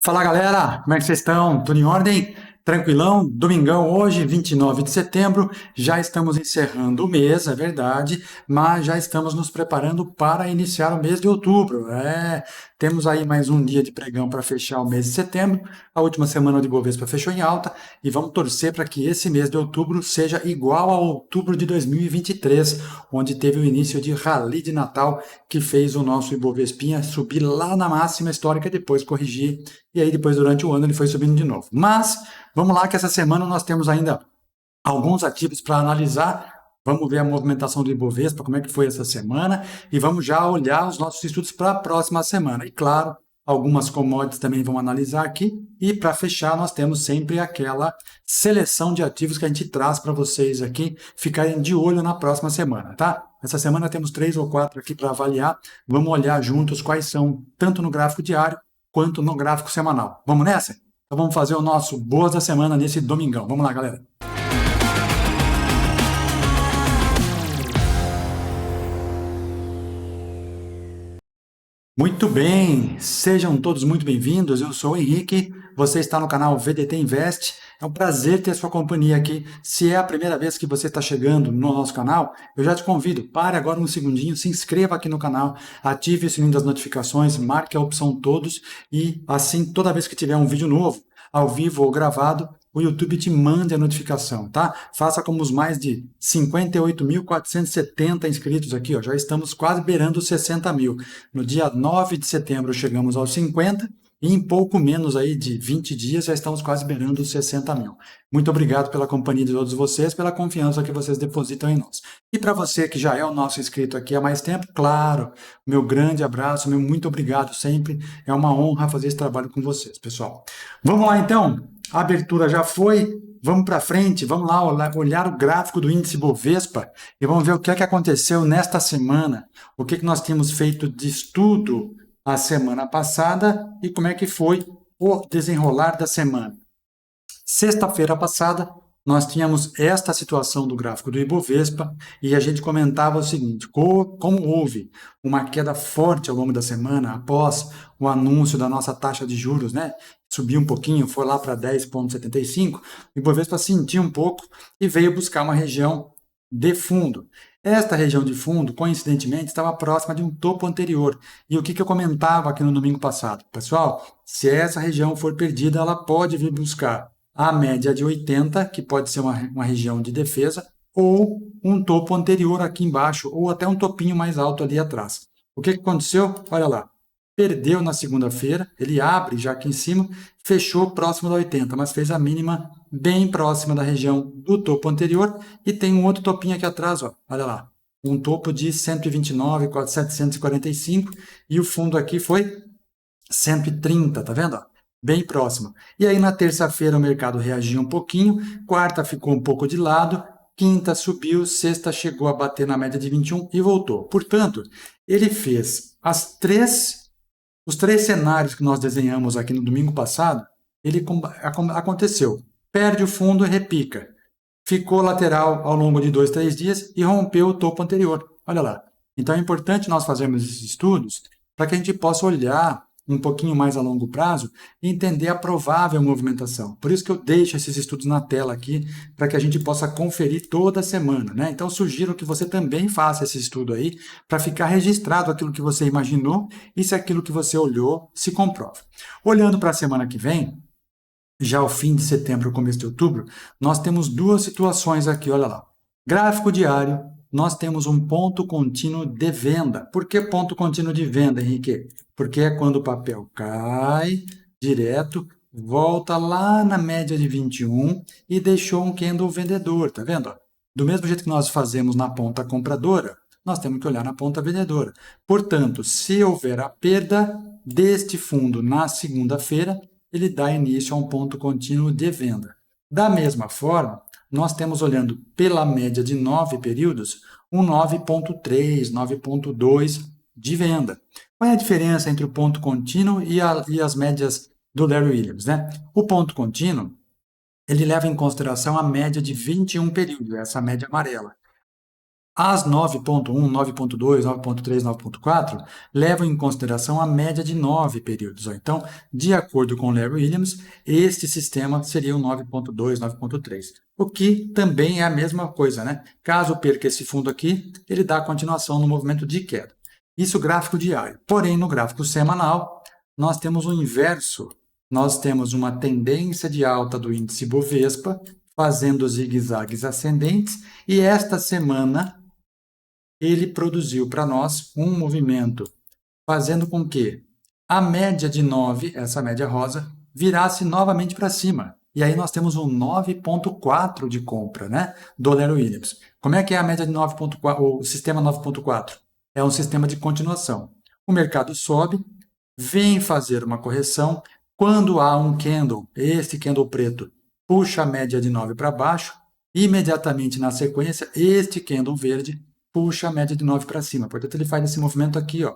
Fala galera, como é que vocês estão? Tudo em ordem? Tranquilão? Domingão hoje, 29 de setembro, já estamos encerrando o mês, é verdade, mas já estamos nos preparando para iniciar o mês de outubro. Temos aí mais um dia de pregão para fechar o mês de setembro, a última semana de Bovespa fechou em alta e vamos torcer para que esse mês de outubro seja igual a outubro de 2023, onde teve o início de rally de Natal que fez o nosso Ibovespinha subir lá na máxima histórica e depois corrigir e aí depois durante o ano ele foi subindo de novo. Mas vamos lá que essa semana nós temos ainda alguns ativos para analisar. Vamos ver a movimentação do Ibovespa, como é que foi essa semana, e vamos já olhar os nossos estudos para a próxima semana. E claro, algumas commodities também vamos analisar aqui. E para fechar, nós temos sempre aquela seleção de ativos que a gente traz para vocês aqui ficarem de olho na próxima semana, tá? Essa semana temos 3 ou 4 aqui para avaliar. Vamos olhar juntos quais são, tanto no gráfico diário quanto no gráfico semanal. Vamos nessa? Então vamos fazer o nosso Boas da Semana nesse domingão. Vamos lá, galera. Muito bem, sejam todos muito bem-vindos. Eu sou o Henrique, você está no canal VDT Invest. É um prazer ter sua companhia aqui. Se é a primeira vez que você está chegando no nosso canal, eu já te convido, pare agora um segundinho, se inscreva aqui no canal, ative o sininho das notificações, marque a opção todos e assim, toda vez que tiver um vídeo novo, ao vivo ou gravado, o YouTube te mande a notificação, tá? Faça como os mais de 58.470 inscritos aqui, ó, já estamos quase beirando os 60 mil. No dia 9 de setembro chegamos aos 50 e em pouco menos aí de 20 dias já estamos quase beirando os 60 mil. Muito obrigado pela companhia de todos vocês, pela confiança que vocês depositam em nós. E para você que já é o nosso inscrito aqui há mais tempo, claro, meu grande abraço, meu muito obrigado sempre. É uma honra fazer esse trabalho com vocês, pessoal. Vamos lá então. A abertura já foi, vamos para frente, vamos lá olhar o gráfico do índice Bovespa e vamos ver o que é que aconteceu nesta semana, o que é que nós tínhamos feito de estudo a semana passada e como é que foi o desenrolar da semana. Sexta-feira passada, nós tínhamos esta situação do gráfico do Ibovespa e a gente comentava o seguinte, como houve uma queda forte ao longo da semana após o anúncio da nossa taxa de juros, né? Subiu um pouquinho, foi lá para 10,75, o Ibovespa sentiu um pouco e veio buscar uma região de fundo. Esta região de fundo, coincidentemente, estava próxima de um topo anterior. E o que eu comentava aqui no domingo passado? Pessoal, se essa região for perdida, ela pode vir buscar a média de 80, que pode ser uma região de defesa, ou um topo anterior aqui embaixo, ou até um topinho mais alto ali atrás. O que aconteceu? Olha lá, perdeu na segunda-feira, ele abre já aqui em cima, fechou próximo da 80, mas fez a mínima bem próxima da região do topo anterior, e tem um outro topinho aqui atrás, ó, olha lá, um topo de 129,745, e o fundo aqui foi 130, tá vendo? Bem próximo. E aí na terça-feira o mercado reagiu um pouquinho, quarta ficou um pouco de lado, quinta subiu, sexta chegou a bater na média de 21 e voltou. Portanto, ele fez os três cenários que nós desenhamos aqui no domingo passado, aconteceu. Perde o fundo e repica. Ficou lateral ao longo de 2, 3 dias e rompeu o topo anterior. Olha lá. Então é importante nós fazermos esses estudos para que a gente possa olhar um pouquinho mais a longo prazo e entender a provável movimentação. Por isso que eu deixo esses estudos na tela aqui, para que a gente possa conferir toda semana, né? Então, sugiro que você também faça esse estudo aí, para ficar registrado aquilo que você imaginou e se aquilo que você olhou se comprova. Olhando para a semana que vem, já o fim de setembro, começo de outubro, nós temos duas situações aqui, olha lá. Gráfico diário, nós temos um ponto contínuo de venda. Por que ponto contínuo de venda, Henrique? Porque é quando o papel cai direto, volta lá na média de 21 e deixou um candle vendedor, tá vendo? Do mesmo jeito que nós fazemos na ponta compradora, nós temos que olhar na ponta vendedora. Portanto, se houver a perda deste fundo na segunda-feira, ele dá início a um ponto contínuo de venda. Da mesma forma, nós temos, olhando pela média de 9 períodos, um 9,3, 9,2 de venda. Qual é a diferença entre o ponto contínuo e as médias do Larry Williams, né? O ponto contínuo, ele leva em consideração a média de 21 períodos, essa média amarela. As 9.1, 9.2, 9.3, 9.4 levam em consideração a média de 9 períodos. Então, de acordo com Larry Williams, este sistema seria o 9.2, 9.3. O que também é a mesma coisa, né? Caso perca esse fundo aqui, ele dá continuação no movimento de queda. Isso gráfico diário. Porém, no gráfico semanal, nós temos o inverso. Nós temos uma tendência de alta do índice Bovespa, fazendo zigue-zagues ascendentes, e esta semana ele produziu para nós um movimento fazendo com que a média de 9, essa média rosa, virasse novamente para cima. E aí nós temos um 9.4 de compra, né, do Larry Williams. Como é que é a média de 9.4, o sistema 9.4? É um sistema de continuação. O mercado sobe, vem fazer uma correção, quando há um candle, este candle preto, puxa a média de 9 para baixo, imediatamente na sequência, este candle verde puxa a média de 9 para cima. Portanto, ele faz esse movimento aqui, ó.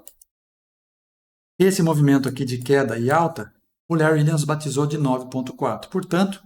Esse movimento aqui de queda e alta, o Larry Williams batizou de 9.4. Portanto,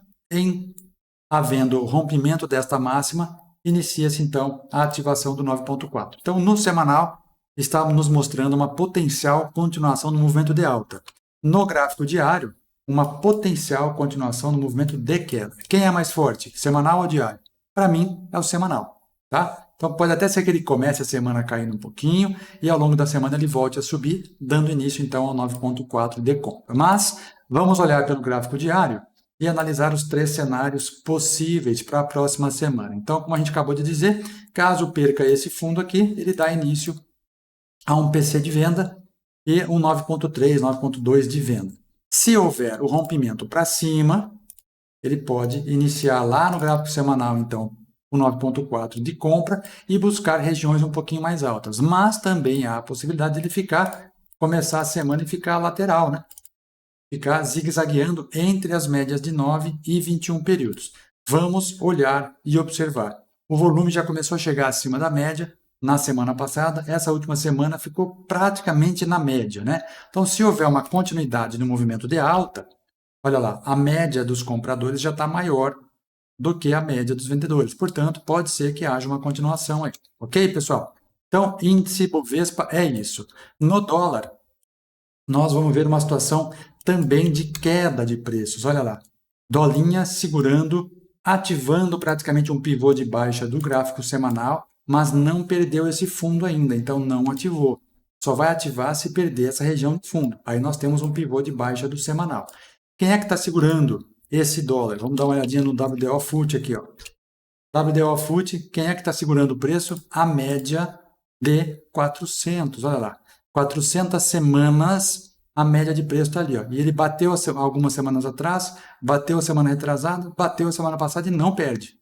havendo rompimento desta máxima, inicia-se então a ativação do 9.4. Então, no semanal, está nos mostrando uma potencial continuação no movimento de alta. No gráfico diário, uma potencial continuação no movimento de queda. Quem é mais forte, semanal ou diário? Para mim, é o semanal, tá? Então, pode até ser que ele comece a semana caindo um pouquinho e ao longo da semana ele volte a subir, dando início então ao 9.4 de compra. Mas vamos olhar pelo gráfico diário e analisar os 3 cenários possíveis para a próxima semana. Então, como a gente acabou de dizer, caso perca esse fundo aqui, ele dá início a um PC de venda e um 9.3, 9.2 de venda. Se houver o rompimento para cima, ele pode iniciar lá no gráfico semanal, então, o 9.4 de compra e buscar regiões um pouquinho mais altas. Mas também há a possibilidade de ele começar a semana e ficar lateral, né? Ficar zigue-zagueando entre as médias de 9 e 21 períodos. Vamos olhar e observar. O volume já começou a chegar acima da média na semana passada. Essa última semana ficou praticamente na média, né? Então, se houver uma continuidade no movimento de alta, olha lá, a média dos compradores já está maior do que a média dos vendedores. Portanto, pode ser que haja uma continuação aí. Ok, pessoal? Então, índice Bovespa é isso. No dólar, nós vamos ver uma situação também de queda de preços. Olha lá, dolinha segurando, ativando praticamente um pivô de baixa do gráfico semanal, mas não perdeu esse fundo ainda, então não ativou. Só vai ativar se perder essa região de fundo. Aí nós temos um pivô de baixa do semanal. Quem é que está segurando esse dólar? Vamos dar uma olhadinha no WDO FUT aqui, ó. WDO FUT, quem é que está segurando o preço? A média de 400, olha lá. 400 semanas, a média de preço está ali, ó. E ele bateu algumas semanas atrás, bateu a semana retrasada, bateu a semana passada e não perde,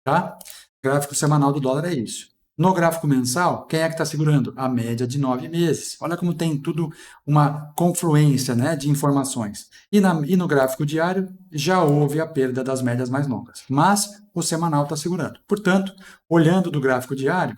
tá? Gráfico semanal do dólar é isso. No gráfico mensal, quem é que está segurando? A média de 9 meses. Olha como tem tudo uma confluência, né, de informações. E no gráfico diário, já houve a perda das médias mais longas. Mas o semanal está segurando. Portanto, olhando do gráfico diário,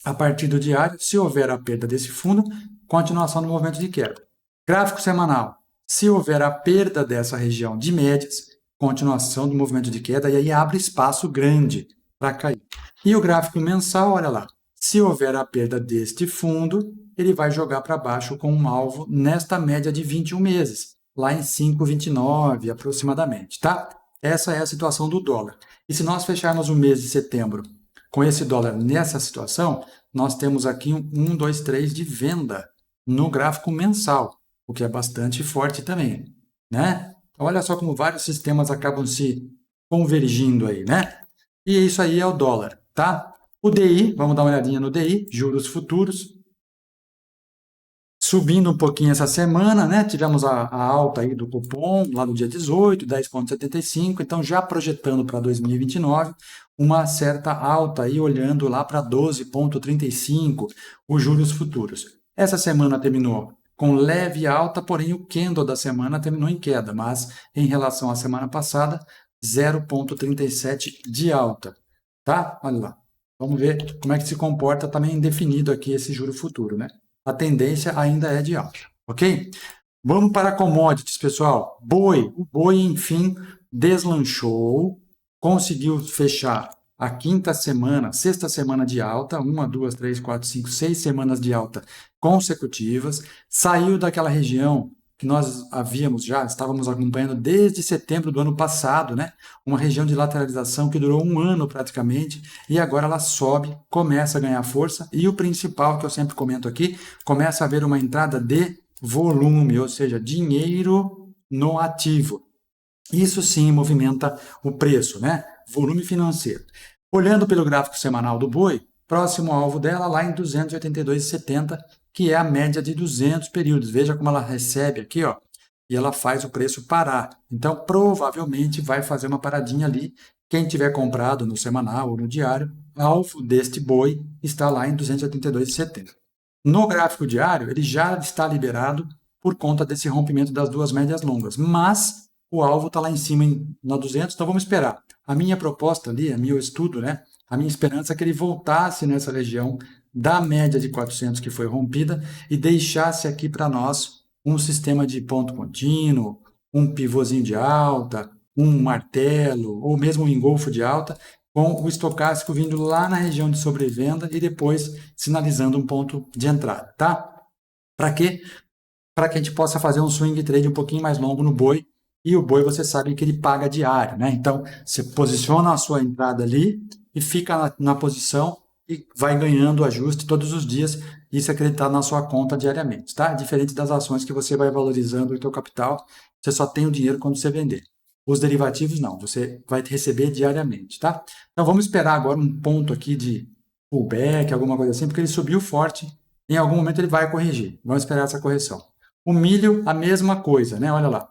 a partir do diário, se houver a perda desse fundo, continuação do movimento de queda. Gráfico semanal, se houver a perda dessa região de médias, continuação do movimento de queda, e aí abre espaço grande para cair. E o gráfico mensal, olha lá, se houver a perda deste fundo, ele vai jogar para baixo com um alvo nesta média de 21 meses, lá em 5,29 aproximadamente, tá? Essa é a situação do dólar. E se nós fecharmos o mês de setembro com esse dólar nessa situação, nós temos aqui um 1, 2, 3 de venda no gráfico mensal, o que é bastante forte também, né? Olha só como vários sistemas acabam se convergindo aí, né? E isso aí é o dólar, tá? O DI, vamos dar uma olhadinha no DI, juros futuros. Subindo um pouquinho essa semana, né? Tivemos a alta aí do cupom lá no dia 18, 10,75, então já projetando para 2029 uma certa alta aí, olhando lá para 12,35 os juros futuros. Essa semana terminou com leve alta, porém o candle da semana terminou em queda, mas em relação à semana passada, 0,37 de alta, tá? Olha lá. Vamos ver como é que se comporta também indefinido aqui esse juro futuro, né? A tendência ainda é de alta, ok? Vamos para commodities, pessoal. Boi, o boi, enfim, deslanchou, conseguiu fechar a quinta semana, sexta semana de alta, 1, 2, 3, 4, 5, 6 semanas de alta consecutivas, saiu daquela região que nós estávamos acompanhando desde setembro do ano passado, né? Uma região de lateralização que durou um ano praticamente, e agora ela sobe, começa a ganhar força, e o principal que eu sempre comento aqui, começa a haver uma entrada de volume, ou seja, dinheiro no ativo. Isso sim movimenta o preço, né? Volume financeiro. Olhando pelo gráfico semanal do boi, próximo alvo dela lá em 282,70, que é a média de 200 períodos. Veja como ela recebe aqui, ó, e ela faz o preço parar. Então, provavelmente vai fazer uma paradinha ali. Quem tiver comprado no semanal ou no diário, alvo deste boi está lá em 282,70. No gráfico diário, ele já está liberado por conta desse rompimento das duas médias longas, mas o alvo está lá em cima na 200, então vamos esperar. A minha proposta ali, meu estudo, né? A minha esperança é que ele voltasse nessa região da média de 400 que foi rompida e deixasse aqui para nós um sistema de ponto contínuo, um pivôzinho de alta, um martelo ou mesmo um engolfo de alta, com o estocástico vindo lá na região de sobrevenda e depois sinalizando um ponto de entrada, tá? Para quê? Para que a gente possa fazer um swing trade um pouquinho mais longo no boi, e o boi você sabe que ele paga diário, né? Então, você posiciona a sua entrada ali e fica na posição e vai ganhando ajuste todos os dias, isso é acreditado na sua conta diariamente, tá? Diferente das ações que você vai valorizando o seu capital, você só tem o dinheiro quando você vender. Os derivativos não, você vai receber diariamente, tá? Então vamos esperar agora um ponto aqui de pullback, alguma coisa assim, porque ele subiu forte, em algum momento ele vai corrigir. Vamos esperar essa correção. O milho, a mesma coisa, né? Olha lá.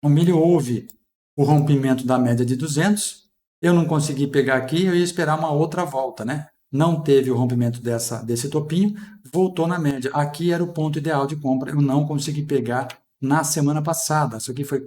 O milho houve o rompimento da média de 200, eu não consegui pegar aqui, eu ia esperar uma outra volta, né? Não teve o rompimento desse topinho, voltou na média. Aqui era o ponto ideal de compra, eu não consegui pegar na semana passada. Isso aqui foi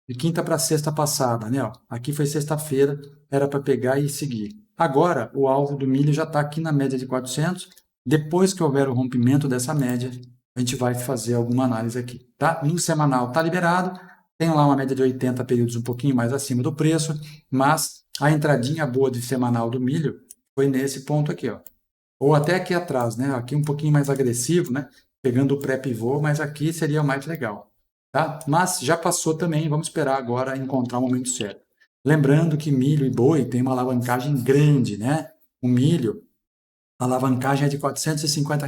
de quinta para sexta passada, né? Ó, aqui foi sexta-feira, era para pegar e seguir. Agora, o alvo do milho já está aqui na média de 400. Depois que houver o rompimento dessa média, a gente vai fazer alguma análise aqui, tá? No semanal está liberado, tem lá uma média de 80 períodos um pouquinho mais acima do preço, mas a entradinha boa de semanal do milho foi nesse ponto aqui, ó. Ou até aqui atrás, né? Aqui um pouquinho mais agressivo, né? Pegando o pré-pivô, mas aqui seria o mais legal, tá? Mas já passou também, vamos esperar agora encontrar o momento certo. Lembrando que milho e boi tem uma alavancagem grande, né? O milho, a alavancagem é de R$ 450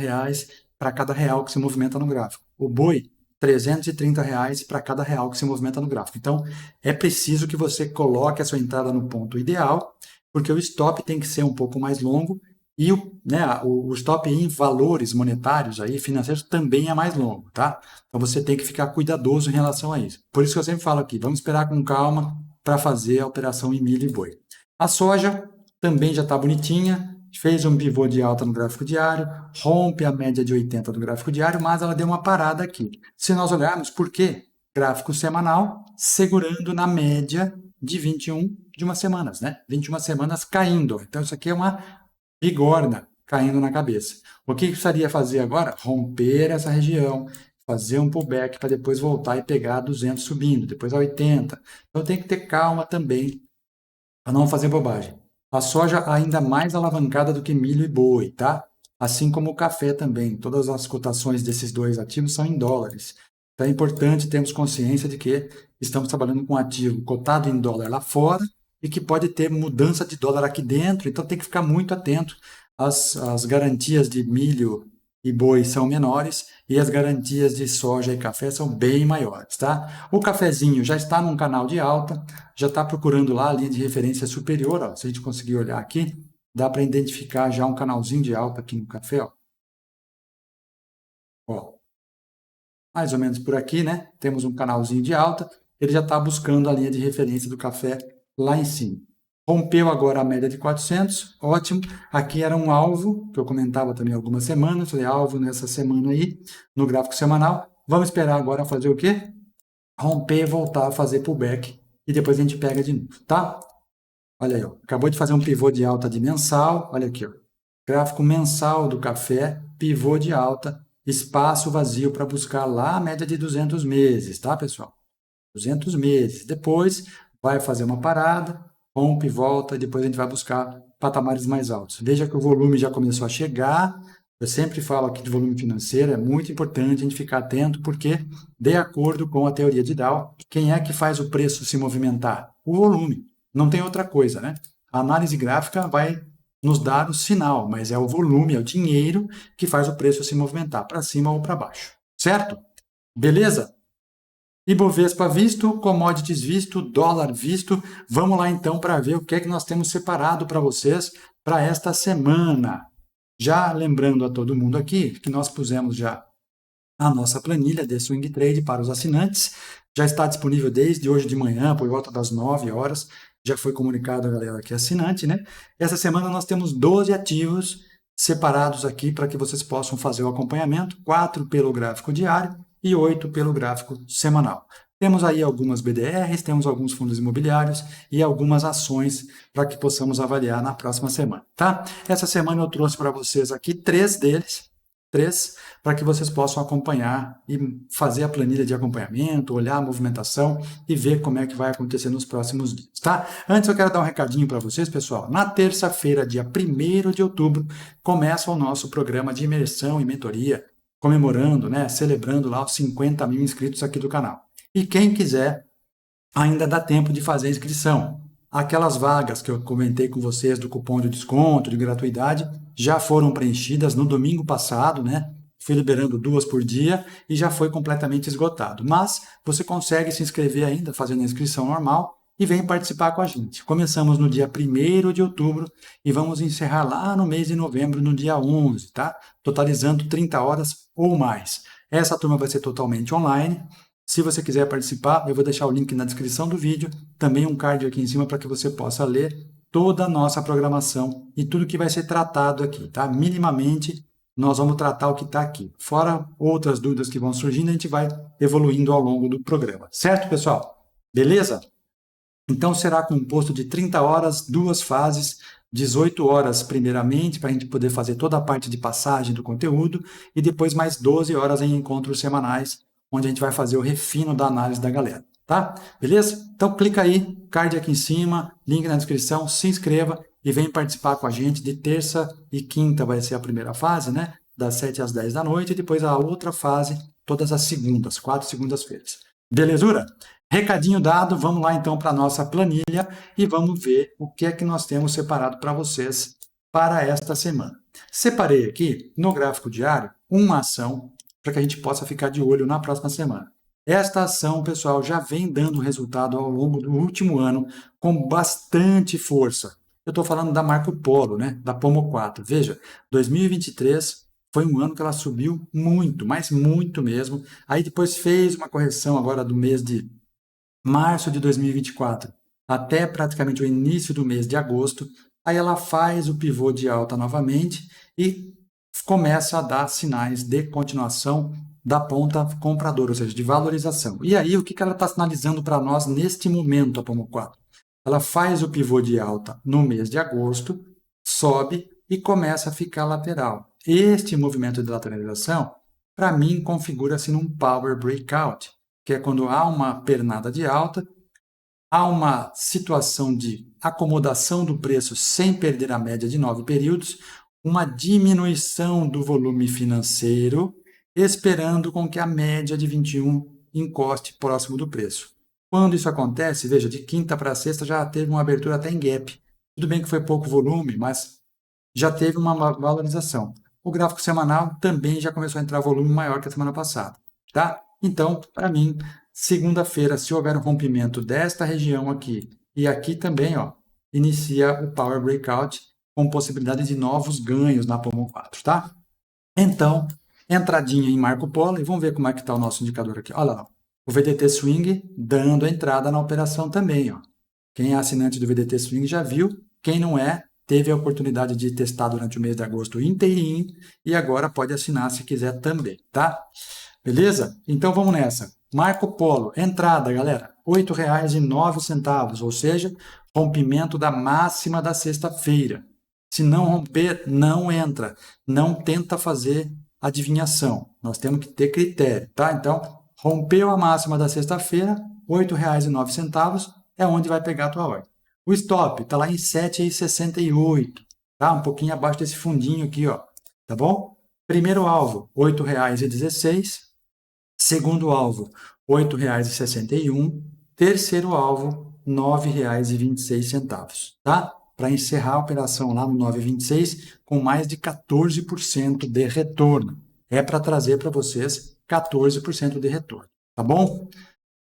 para cada real que se movimenta no gráfico. O boi, R$ 330 para cada real que se movimenta no gráfico. Então, é preciso que você coloque a sua entrada no ponto ideal, porque o stop tem que ser um pouco mais longo e o stop em valores monetários, aí, financeiros, também é mais longo, tá? Então, você tem que ficar cuidadoso em relação a isso. Por isso que eu sempre falo aqui, vamos esperar com calma para fazer a operação em milho e boi. A soja também já está bonitinha, fez um pivô de alta no gráfico diário, rompe a média de 80 do gráfico diário, mas ela deu uma parada aqui. Se nós olharmos por quê? Gráfico semanal segurando na média de 21 de umas semanas, né? 21 semanas caindo. Então isso aqui é uma bigorna caindo na cabeça. O que precisaria fazer agora? Romper essa região, fazer um pullback para depois voltar e pegar 200 subindo, depois a 80. Então tem que ter calma também para não fazer bobagem. A soja ainda mais alavancada do que milho e boi, tá? Assim como o café também. Todas as cotações desses dois ativos são em dólares. Então é importante termos consciência de que estamos trabalhando com um ativo cotado em dólar lá fora e que pode ter mudança de dólar aqui dentro, então tem que ficar muito atento. As garantias de milho e boi são menores e as garantias de soja e café são bem maiores, tá? O cafezinho já está num canal de alta, já está procurando lá a linha de referência superior, ó. Se a gente conseguir olhar aqui, dá para identificar já um canalzinho de alta aqui no café, ó. Ó, mais ou menos por aqui, né? Temos um canalzinho de alta, ele já está buscando a linha de referência do café lá em cima. Rompeu agora a média de 400, ótimo. Aqui era um alvo, que eu comentava também há algumas semanas, falei alvo nessa semana aí, no gráfico semanal. Vamos esperar agora fazer o quê? Romper, voltar a fazer pullback e depois a gente pega de novo, tá? Olha aí, ó. Acabou de fazer um pivô de alta de mensal, olha aqui, ó. Gráfico mensal do café, pivô de alta, espaço vazio para buscar lá a média de 200 meses, tá, pessoal? 200 meses. Depois vai fazer uma parada, rompe, volta, e depois a gente vai buscar patamares mais altos. Veja que o volume já começou a chegar. Eu sempre falo aqui de volume financeiro, é muito importante a gente ficar atento, porque, de acordo com a teoria de Dow, quem é que faz o preço se movimentar? O volume. Não tem outra coisa, né? A análise gráfica vai nos dar o sinal, mas é o volume, é o dinheiro que faz o preço se movimentar para cima ou para baixo. Certo? Beleza? Ibovespa visto, commodities visto, dólar visto. Vamos lá então para ver o que é que nós temos separado para vocês para esta semana. Já lembrando a todo mundo aqui que nós pusemos já a nossa planilha de swing trade para os assinantes. Já está disponível desde hoje de manhã, por volta das 9 horas. Já foi comunicado a galera que é assinante, né? Essa semana nós temos 12 ativos separados aqui para que vocês possam fazer o acompanhamento, 4 pelo gráfico diário e 8 pelo gráfico semanal. Temos aí algumas BDRs, temos alguns fundos imobiliários e algumas ações para que possamos avaliar na próxima semana, tá? Essa semana eu trouxe para vocês aqui 3 deles, para que vocês possam acompanhar e fazer a planilha de acompanhamento, olhar a movimentação e ver como é que vai acontecer nos próximos dias, tá? Antes eu quero dar um recadinho para vocês, pessoal. Na terça-feira, dia 1º de outubro, começa o nosso programa de imersão e mentoria, comemorando, né, celebrando lá os 50 mil inscritos aqui do canal. E quem quiser, ainda dá tempo de fazer a inscrição. Aquelas vagas que eu comentei com vocês do cupom de desconto, de gratuidade, já foram preenchidas no domingo passado, né? Fui liberando 2 por dia e já foi completamente esgotado. Mas você consegue se inscrever ainda fazendo a inscrição normal e vem participar com a gente. Começamos no dia 1º de outubro e vamos encerrar lá no mês de novembro, no dia 11, tá? Totalizando 30 horas ou mais. Essa turma vai ser totalmente online. Se você quiser participar, eu vou deixar o link na descrição do vídeo, também um card aqui em cima para que você possa ler toda a nossa programação e tudo que vai ser tratado aqui, tá? Minimamente, nós vamos tratar o que está aqui. Fora outras dúvidas que vão surgindo, a gente vai evoluindo ao longo do programa. Certo, pessoal? Beleza? Então, será composto de 30 horas, 2 fases, 18 horas primeiramente, para a gente poder fazer toda a parte de passagem do conteúdo, e depois mais 12 horas em encontros semanais, onde a gente vai fazer o refino da análise da galera, tá? Beleza? Então clica aí, card aqui em cima, link na descrição, se inscreva e vem participar com a gente. De terça e quinta vai ser a primeira fase, né? Das 7 às 10 da noite, e depois a outra fase, todas as segundas, 4 segundas-feiras. Belezura? Recadinho dado, vamos lá então para a nossa planilha e vamos ver o que é que nós temos separado para vocês para esta semana. Separei aqui no gráfico diário uma ação para que a gente possa ficar de olho na próxima semana. Esta ação, pessoal, já vem dando resultado ao longo do último ano com bastante força. Eu estou falando da Marco Polo, né? Da Pomo 4. Veja, 2023 foi um ano que ela subiu muito, mas muito mesmo. Aí depois fez uma correção agora do mês de março de 2024 até praticamente o início do mês de agosto. Aí ela faz o pivô de alta novamente e começa a dar sinais de continuação da ponta compradora, ou seja, de valorização. E aí, o que ela está sinalizando para nós neste momento, a Pomo 4? Ela faz o pivô de alta no mês de agosto, sobe e começa a ficar lateral. Este movimento de lateralização, para mim, configura-se num Power Breakout, que é quando há uma pernada de alta, há uma situação de acomodação do preço sem perder a média de 9 períodos, uma diminuição do volume financeiro, esperando com que a média de 21 encoste próximo do preço. Quando isso acontece, veja, de quinta para sexta já teve uma abertura até em gap. Tudo bem que foi pouco volume, mas já teve uma valorização. O gráfico semanal também já começou a entrar volume maior que a semana passada, tá? Então, para mim, segunda-feira, se houver um rompimento desta região aqui e aqui também, ó, inicia o Power Breakout com possibilidade de novos ganhos na Pomo 4, tá? Então, entradinha em Marco Polo e vamos ver como é que está o nosso indicador aqui. Olha lá, o VDT Swing dando a entrada na operação também, ó. Quem é assinante do VDT Swing já viu, quem não é, teve a oportunidade de testar durante o mês de agosto inteirinho e agora pode assinar se quiser também, tá? Beleza? Então vamos nessa. Marco Polo, entrada, galera, R$ 8,09, ou seja, rompimento da máxima da sexta-feira. Se não romper, não entra. Não tenta fazer adivinhação. Nós temos que ter critério, tá? Então, rompeu a máxima da sexta-feira, R$ 8,09 é onde vai pegar a tua ordem. O stop está lá em 7,68, tá? Um pouquinho abaixo desse fundinho aqui, ó, tá bom? Primeiro alvo, R$ 8,16. Segundo alvo, R$ 8,61. Terceiro alvo, R$ 9,26, tá? Para encerrar a operação lá no 9,26 com mais de 14% de retorno. É para trazer para vocês 14% de retorno, tá bom?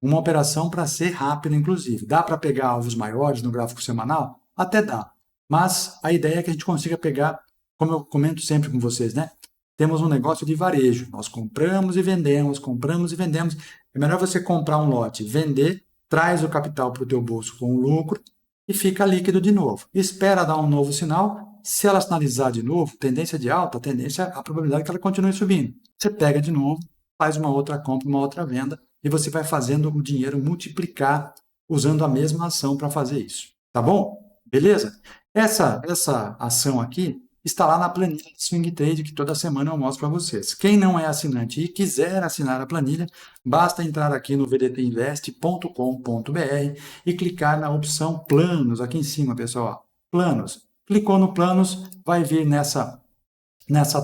Uma operação para ser rápida, inclusive. Dá para pegar alvos maiores no gráfico semanal? Até dá. Mas a ideia é que a gente consiga pegar, como eu comento sempre com vocês, né? Temos um negócio de varejo. Nós compramos e vendemos, compramos e vendemos. É melhor você comprar um lote, vender, traz o capital para o teu bolso com lucro e fica líquido de novo. Espera dar um novo sinal. Se ela sinalizar de novo, tendência de alta, a probabilidade é que ela continue subindo. Você pega de novo, faz uma outra compra, uma outra venda, e você vai fazendo o dinheiro multiplicar usando a mesma ação para fazer isso. Tá bom? Beleza? Essa ação aqui está lá na planilha de Swing Trade que toda semana eu mostro para vocês. Quem não é assinante e quiser assinar a planilha, basta entrar aqui no vdtinvest.com.br e clicar na opção Planos, aqui em cima, pessoal. Planos. Clicou no Planos, vai vir nessa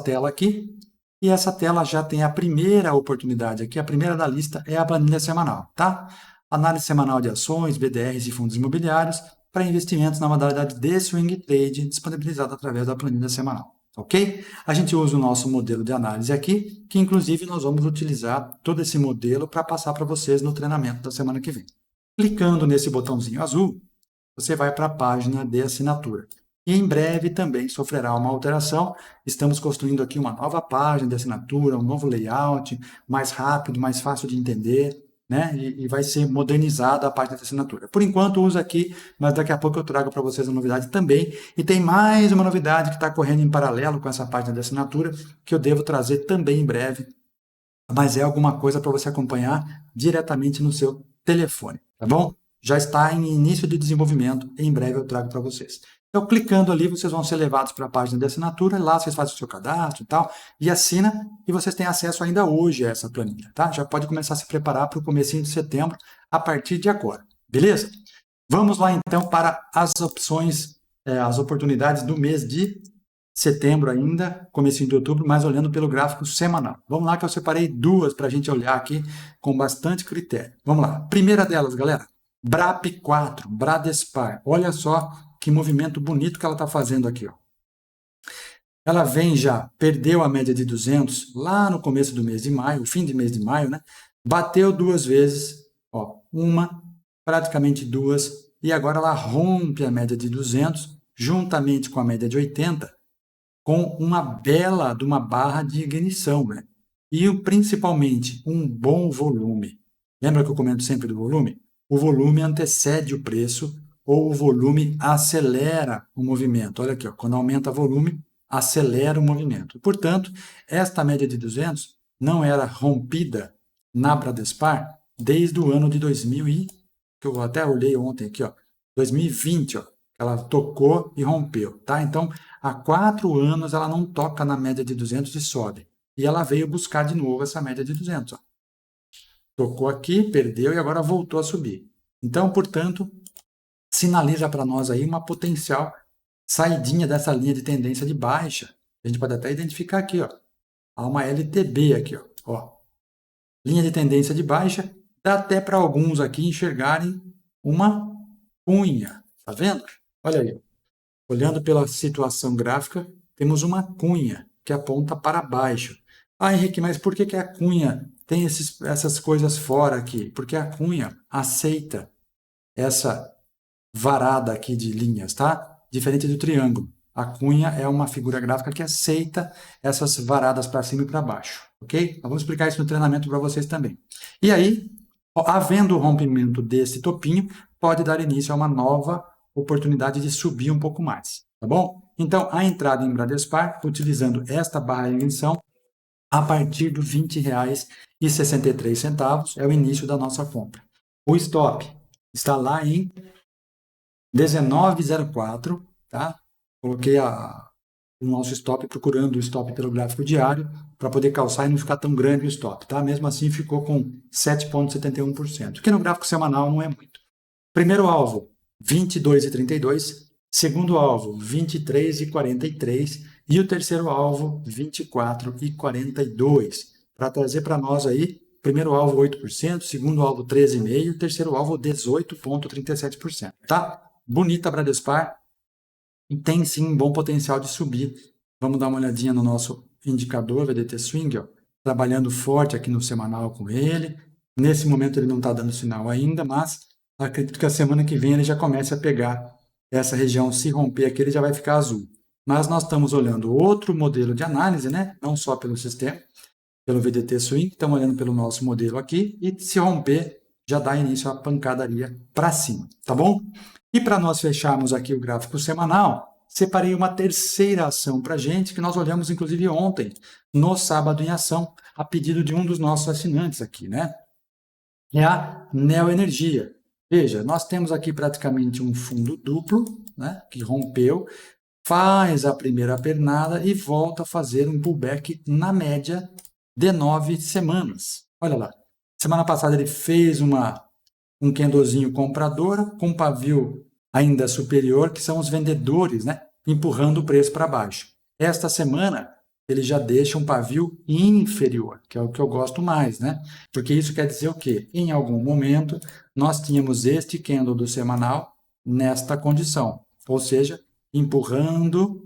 tela aqui. E essa tela já tem a primeira oportunidade aqui, a primeira da lista é a planilha semanal, tá? Análise semanal de ações, BDRs e fundos imobiliários para investimentos na modalidade de Swing Trade, disponibilizada através da planilha semanal, ok? A gente usa o nosso modelo de análise aqui, que inclusive nós vamos utilizar todo esse modelo para passar para vocês no treinamento da semana que vem. Clicando nesse botãozinho azul, você vai para a página de assinatura. E em breve também sofrerá uma alteração. Estamos construindo aqui uma nova página de assinatura, um novo layout, mais rápido, mais fácil de entender, né? E vai ser modernizada a página de assinatura. Por enquanto uso aqui, mas daqui a pouco eu trago para vocês a novidade também. E tem mais uma novidade que está correndo em paralelo com essa página de assinatura, que eu devo trazer também em breve. Mas é alguma coisa para você acompanhar diretamente no seu telefone, tá bom? Já está em início de desenvolvimento, em breve eu trago para vocês. Então, clicando ali, vocês vão ser levados para a página de assinatura, lá vocês fazem o seu cadastro e tal, e assina, e vocês têm acesso ainda hoje a essa planilha, tá? Já pode começar a se preparar para o comecinho de setembro, a partir de agora, beleza? Vamos lá, então, para as opções, as oportunidades do mês de setembro ainda, comecinho de outubro, mas olhando pelo gráfico semanal. Vamos lá que eu separei duas para a gente olhar aqui com bastante critério. Vamos lá. Primeira delas, galera, BRAP4, Bradespar. Olha só que movimento bonito que ela está fazendo aqui, ó. Ela vem já, perdeu a média de 200 lá no começo do mês de maio, fim de mês de maio, né? Bateu duas vezes, ó, uma, praticamente duas, e agora ela rompe a média de 200, juntamente com a média de 80, com uma bela de uma barra de ignição, né? E principalmente um bom volume. Lembra que eu comento sempre do volume? O volume antecede o preço ou o volume acelera o movimento. Olha aqui, ó, quando aumenta o volume, acelera o movimento. Portanto, esta média de 200 não era rompida na Bradespar desde o ano de 2000 que eu até olhei ontem aqui, ó, 2020, ó, ela tocou e rompeu, tá? Então, há 4 anos ela não toca na média de 200 e sobe. E ela veio buscar de novo essa média de 200, ó. Tocou aqui, perdeu e agora voltou a subir. Então, portanto, sinaliza para nós aí uma potencial saidinha dessa linha de tendência de baixa. A gente pode até identificar aqui, ó. Há uma LTB aqui, ó. Linha de tendência de baixa. Dá até para alguns aqui enxergarem uma cunha. Tá vendo? Olha aí. Olhando pela situação gráfica, temos uma cunha que aponta para baixo. Ah, Henrique, mas por que a cunha tem essas coisas fora aqui? Porque a cunha aceita essa varada aqui de linhas, tá? Diferente do triângulo. A cunha é uma figura gráfica que aceita essas varadas para cima e para baixo, ok? Nós vamos explicar isso no treinamento para vocês também. E aí, havendo o rompimento desse topinho, pode dar início a uma nova oportunidade de subir um pouco mais, tá bom? Então, a entrada em Bradespar, utilizando esta barra de ignição, a partir dos R$ 20,63 é o início da nossa compra. O stop está lá em 19,04, tá? Coloquei o nosso stop procurando o stop pelo gráfico diário para poder calçar e não ficar tão grande o stop, tá? Mesmo assim ficou com 7,71%, que no gráfico semanal não é muito. Primeiro alvo, 22,32, segundo alvo 23,43 e o terceiro alvo 24,42. Para trazer para nós aí, primeiro alvo 8%, segundo alvo 13,5%, terceiro alvo 18,37%, tá? Bonita a Bradespar e tem sim um bom potencial de subir. Vamos dar uma olhadinha no nosso indicador VDT Swing, ó, trabalhando forte aqui no semanal com ele. Nesse momento ele não está dando sinal ainda, mas acredito que a semana que vem ele já comece a pegar essa região, se romper aqui ele já vai ficar azul. Mas nós estamos olhando outro modelo de análise, né? Não só pelo sistema, pelo VDT Swing, estamos olhando pelo nosso modelo aqui e se romper já dá início à pancadaria para cima, tá bom? E para nós fecharmos aqui o gráfico semanal, separei uma terceira ação para a gente, que nós olhamos inclusive ontem, no Sábado em Ação, a pedido de um dos nossos assinantes aqui, né? É a Neoenergia. Veja, nós temos aqui praticamente um fundo duplo, né, que rompeu, faz a primeira pernada e volta a fazer um pullback na média de 9 semanas. Olha lá, semana passada ele fez um candlezinho comprador com pavio ainda superior, que são os vendedores, né, empurrando o preço para baixo. Esta semana ele já deixa um pavio inferior, que é o que eu gosto mais, né? Porque isso quer dizer o quê? Em algum momento nós tínhamos este candle do semanal nesta condição, ou seja, empurrado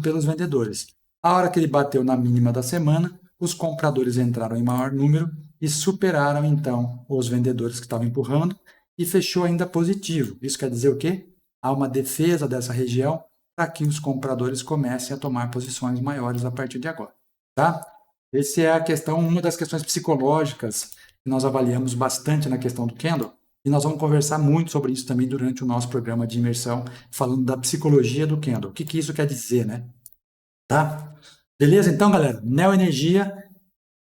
pelos vendedores. A hora que ele bateu na mínima da semana, os compradores entraram em maior número e superaram então os vendedores que estavam empurrando e fechou ainda positivo. Isso quer dizer o quê? Há uma defesa dessa região para que os compradores comecem a tomar posições maiores a partir de agora, tá? Essa é a questão, uma das questões psicológicas que nós avaliamos bastante na questão do candle, e nós vamos conversar muito sobre isso também durante o nosso programa de imersão, falando da psicologia do candle. O que isso quer dizer, né? Tá? Beleza? Então, galera, Neoenergia,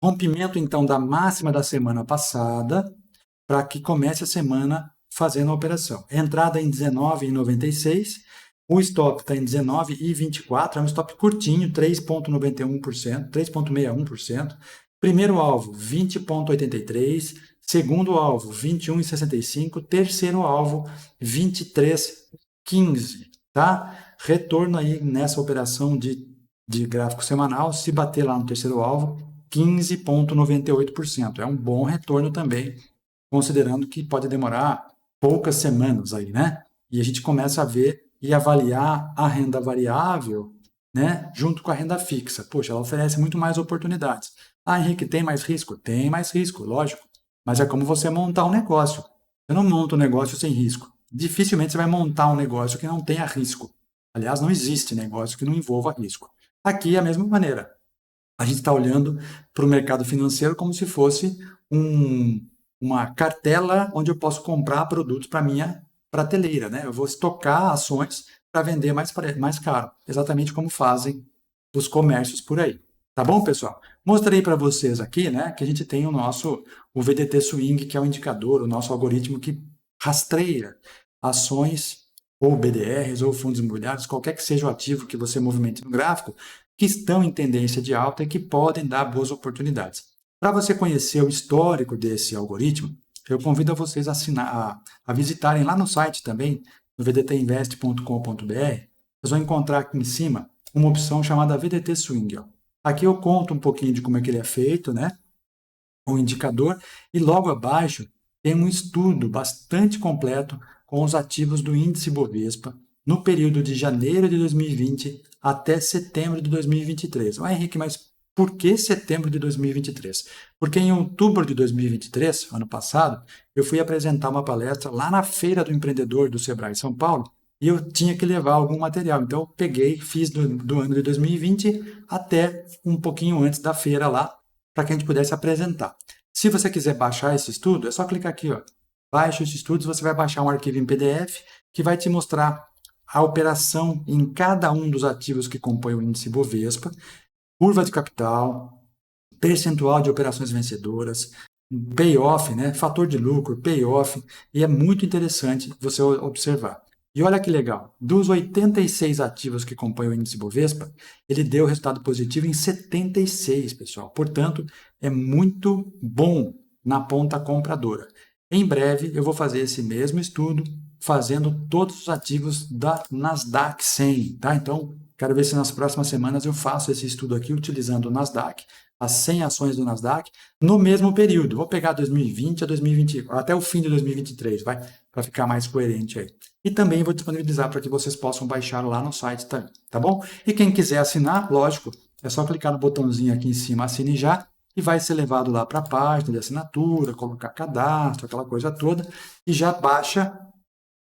rompimento então da máxima da semana passada, para que comece a semana fazendo a operação. Entrada em 19,96, o stop está em 19,24, é um stop curtinho, 3,91%, 3,61%. Primeiro alvo, 20,83%. Segundo alvo, 21,65%. Terceiro alvo, 23,15%. Tá? Retorno aí nessa operação de gráfico semanal, se bater lá no terceiro alvo, 15,98%. É um bom retorno também, considerando que pode demorar poucas semanas aí, né? E a gente começa a ver e avaliar a renda variável, né, junto com a renda fixa. Poxa, ela oferece muito mais oportunidades. Ah, Henrique, tem mais risco? Tem mais risco, lógico. Mas é como você montar um negócio. Você não monta um negócio sem risco. Dificilmente você vai montar um negócio que não tenha risco. Aliás, não existe negócio que não envolva risco. Aqui é a mesma maneira. A gente está olhando para o mercado financeiro como se fosse uma cartela onde eu posso comprar produtos para minha prateleira, né? Eu vou estocar ações para vender mais caro, exatamente como fazem os comércios por aí. Tá bom, pessoal? Mostrei para vocês aqui, né, que a gente tem o VDT Swing, que é o indicador, o nosso algoritmo que rastreia ações ou BDRs ou fundos imobiliários, qualquer que seja o ativo que você movimente no gráfico, que estão em tendência de alta e que podem dar boas oportunidades. Para você conhecer o histórico desse algoritmo, eu convido a vocês a visitarem lá no site também, no vdtinvest.com.br. Vocês vão encontrar aqui em cima uma opção chamada VDT Swing. Ó. Aqui eu conto um pouquinho de como é que ele é feito, né? O indicador, e logo abaixo tem um estudo bastante completo com os ativos do índice Bovespa no período de janeiro de 2020 até setembro de 2023. Ah, Henrique, mas por que setembro de 2023? Porque em outubro de 2023, ano passado, eu fui apresentar uma palestra lá na Feira do Empreendedor do Sebrae São Paulo e eu tinha que levar algum material. Então, eu peguei, fiz do ano de 2020 até um pouquinho antes da feira lá, para que a gente pudesse apresentar. Se você quiser baixar esse estudo, é só clicar aqui, ó. Baixa esse estudo, você vai baixar um arquivo em PDF que vai te mostrar a operação em cada um dos ativos que compõem o índice Bovespa, curva de capital, percentual de operações vencedoras, payoff, né? Fator de lucro, payoff, e é muito interessante você observar. E olha que legal, dos 86 ativos que compõem o índice Bovespa, ele deu resultado positivo em 76, pessoal. Portanto, é muito bom na ponta compradora. Em breve, eu vou fazer esse mesmo estudo, fazendo todos os ativos da Nasdaq 100, tá? Então, quero ver se nas próximas semanas eu faço esse estudo aqui utilizando o Nasdaq, as 100 ações do Nasdaq, no mesmo período. Vou pegar 2020 a 2020, até o fim de 2023, vai? Para ficar mais coerente aí. E também vou disponibilizar para que vocês possam baixar lá no site também, tá bom? E quem quiser assinar, lógico, é só clicar no botãozinho aqui em cima, assine já, e vai ser levado lá para a página de assinatura, colocar cadastro, aquela coisa toda, e já baixa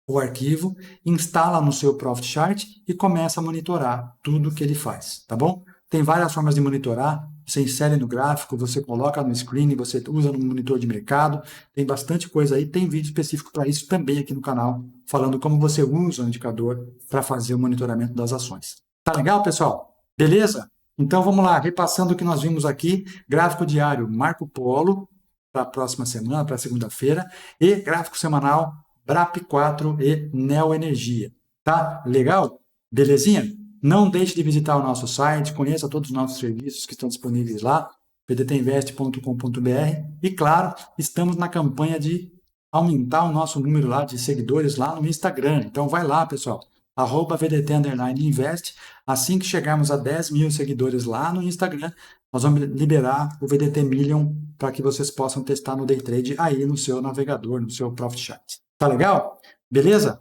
o arquivo, instala no seu Profit Chart e começa a monitorar tudo que ele faz, tá bom? Tem várias formas de monitorar, você insere no gráfico, você coloca no screen, você usa no monitor de mercado, tem bastante coisa aí, tem vídeo específico para isso também aqui no canal, falando como você usa o indicador para fazer o monitoramento das ações. Tá legal, pessoal? Beleza? Então vamos lá, repassando o que nós vimos aqui, gráfico diário Marco Polo, para a próxima semana, para segunda-feira, e gráfico semanal BRAP4 e Neoenergia. Tá legal? Belezinha? Não deixe de visitar o nosso site, conheça todos os nossos serviços que estão disponíveis lá, pdtinvest.com.br, e claro, estamos na campanha de aumentar o nosso número lá de seguidores lá no Instagram. Então vai lá, pessoal, @VDT_Invest. Assim que chegarmos a 10 mil seguidores lá no Instagram, nós vamos liberar o VDT Million para que vocês possam testar no Day Trade aí no seu navegador, no seu Profit Chart. Tá legal? Beleza?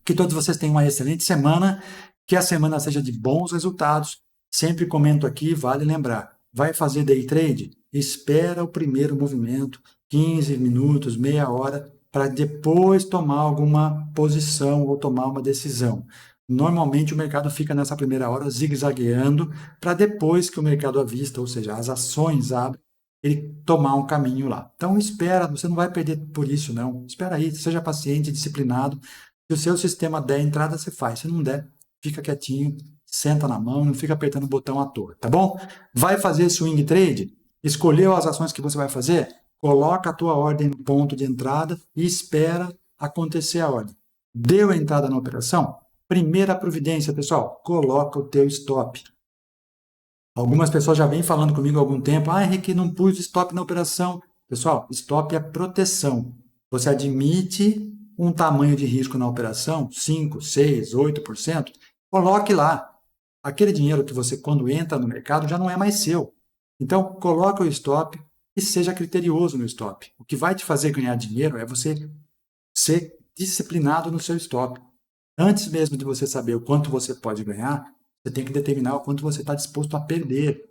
Que todos vocês tenham uma excelente semana, que a semana seja de bons resultados. Sempre comento aqui, vale lembrar, vai fazer Day Trade? Espera o primeiro movimento, 15 minutos, meia hora, para depois tomar alguma posição ou tomar uma decisão. Normalmente o mercado fica nessa primeira hora zigue-zagueando para depois que o mercado avista, ou seja, as ações abrem, ele tomar um caminho lá. Então espera, você não vai perder por isso não. Espera aí, seja paciente, disciplinado. Se o seu sistema der entrada, você faz. Se não der, fica quietinho, senta na mão, não fica apertando o botão à toa, tá bom? Vai fazer swing trade? Escolheu as ações que você vai fazer? Coloca a tua ordem no ponto de entrada e espera acontecer a ordem. Deu a entrada na operação? Primeira providência, pessoal, coloca o teu stop. Algumas pessoas já vêm falando comigo há algum tempo, Henrique, não pus stop na operação. Pessoal, stop é proteção. Você admite um tamanho de risco na operação, 5, 6, 8%, coloque lá. Aquele dinheiro que você, quando entra no mercado, já não é mais seu. Então, coloque o stop e seja criterioso no stop. O que vai te fazer ganhar dinheiro é você ser disciplinado no seu stop. Antes mesmo de você saber o quanto você pode ganhar, você tem que determinar o quanto você está disposto a perder.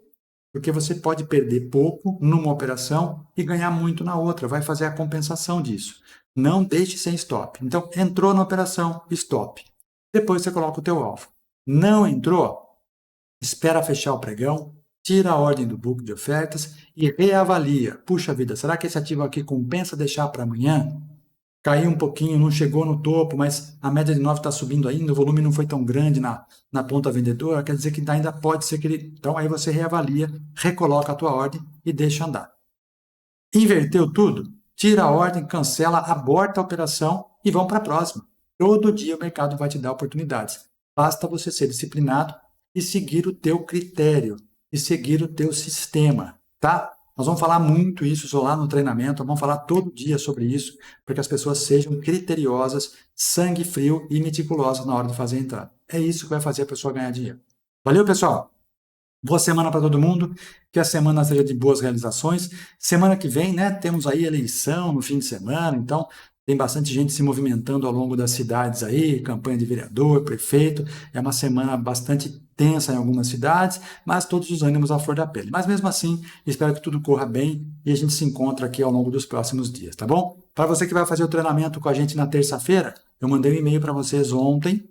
Porque você pode perder pouco numa operação e ganhar muito na outra. Vai fazer a compensação disso. Não deixe sem stop. Então, entrou na operação, stop. Depois você coloca o teu alvo. Não entrou? Espera fechar o pregão, tira a ordem do book de ofertas e reavalia. Puxa vida, será que esse ativo aqui compensa deixar para amanhã? Caiu um pouquinho, não chegou no topo, mas a média de 9 está subindo ainda, o volume não foi tão grande na ponta vendedora, quer dizer que ainda pode ser que ele... Então aí você reavalia, recoloca a tua ordem e deixa andar. Inverteu tudo? Tira a ordem, cancela, aborta a operação e vamos para a próxima. Todo dia o mercado vai te dar oportunidades. Basta você ser disciplinado e seguir o teu critério, e seguir o teu sistema, tá? Nós vamos falar muito isso lá no treinamento, vamos falar todo dia sobre isso, para que as pessoas sejam criteriosas, sangue frio e meticulosas na hora de fazer a entrada. É isso que vai fazer a pessoa ganhar dinheiro. Valeu, pessoal? Boa semana para todo mundo, que a semana seja de boas realizações. Semana que vem, né, temos aí eleição no fim de semana, então tem bastante gente se movimentando ao longo das cidades aí, campanha de vereador, prefeito. É uma semana bastante tensa em algumas cidades, mas todos os ânimos à flor da pele. Mas mesmo assim, espero que tudo corra bem e a gente se encontra aqui ao longo dos próximos dias, tá bom? Para você que vai fazer o treinamento com a gente na terça-feira, eu mandei um e-mail para vocês ontem,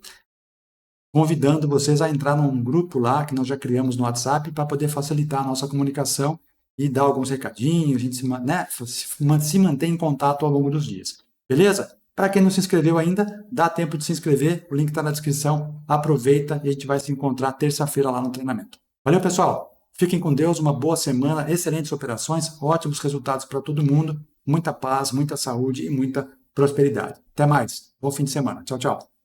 convidando vocês a entrar num grupo lá que nós já criamos no WhatsApp para poder facilitar a nossa comunicação e dar alguns recadinhos, a gente se mantém em contato ao longo dos dias. Beleza? Para quem não se inscreveu ainda, dá tempo de se inscrever, o link está na descrição, aproveita e a gente vai se encontrar terça-feira lá no treinamento. Valeu, pessoal! Fiquem com Deus, uma boa semana, excelentes operações, ótimos resultados para todo mundo, muita paz, muita saúde e muita prosperidade. Até mais, bom fim de semana. Tchau, tchau!